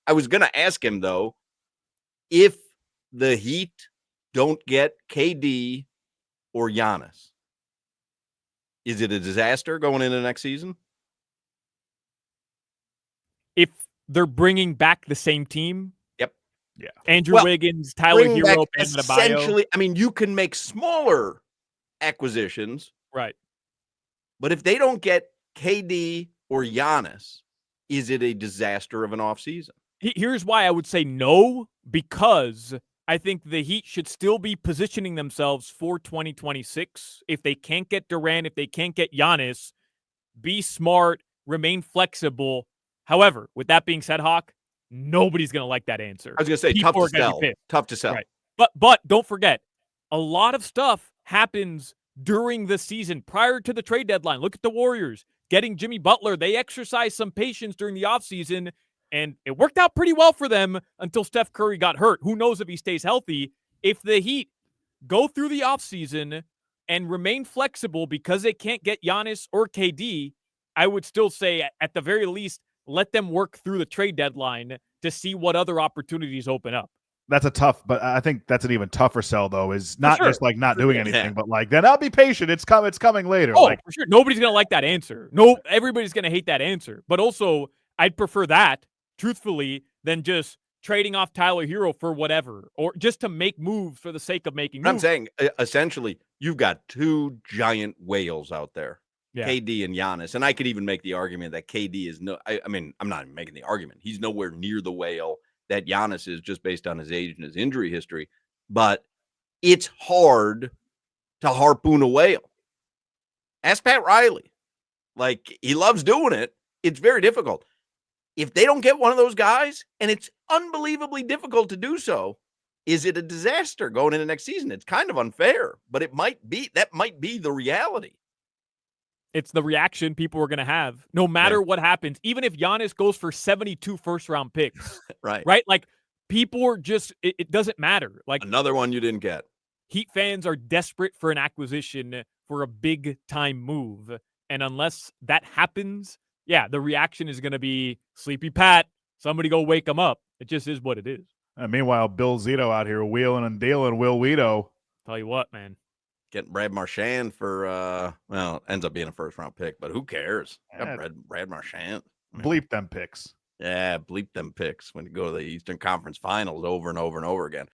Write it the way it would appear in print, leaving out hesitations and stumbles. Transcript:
I was going to ask him, though, if the Heat don't get KD or Giannis, is it a disaster going into next season? If they're bringing back the same team? Yep. Yeah. Andrew Wiggins, Tyler Hero, Bam Adebayo. Essentially, I mean, you can make smaller acquisitions. Right. But if they don't get KD or Giannis, is it a disaster of an offseason? Here's why I would say no, because I think the Heat should still be positioning themselves for 2026. If they can't get Durant, if they can't get Giannis, be smart, remain flexible. However, with that being said, Hawk, nobody's going to like that answer. I was going to say, People tough to sell. Tough to sell. Right. But don't forget, a lot of stuff happens during the season prior to the trade deadline. Look at the Warriors getting Jimmy Butler. They exercised some patience during the offseason, and it worked out pretty well for them until Steph Curry got hurt. Who knows if he stays healthy? If the Heat go through the offseason and remain flexible because they can't get Giannis or KD, I would still say at the very least, let them work through the trade deadline to see what other opportunities open up. That's a tough, but I think that's an even tougher sell, though, is not just like not doing anything, but like, then I'll be patient. It's coming later. Oh, for sure. Nobody's going to like that answer. No, everybody's going to hate that answer. But also, I'd prefer that, truthfully, than just trading off Tyler Hero for whatever, or just to make moves for the sake of making moves. I'm saying, essentially, you've got two giant whales out there, KD and Giannis. And I could even make the argument that KD is I mean, I'm not even making the argument. He's nowhere near the whale that Giannis is, just based on his age and his injury history. But it's hard to harpoon a whale. Ask Pat Riley. Like, he loves doing it. It's very difficult. If they don't get one of those guys, and it's unbelievably difficult to do so, is it a disaster going into next season? It's kind of unfair, but that might be the reality. It's the reaction people are going to have no matter what happens. Even if Giannis goes for 72 first-round picks. Right. Like, people are just, it doesn't matter. Like, another one you didn't get. Heat fans are desperate for an acquisition, for a big-time move. And unless that happens, the reaction is going to be Sleepy Pat. Somebody go wake him up. It just is what it is. Meanwhile, Bill Zito out here wheeling and dealing Will Weedo. Tell you what, man. Getting Brad Marchand for, it ends up being a first-round pick, but who cares? Brad Marchand. Bleep them picks. Yeah, bleep them picks when you go to the Eastern Conference Finals over and over and over again.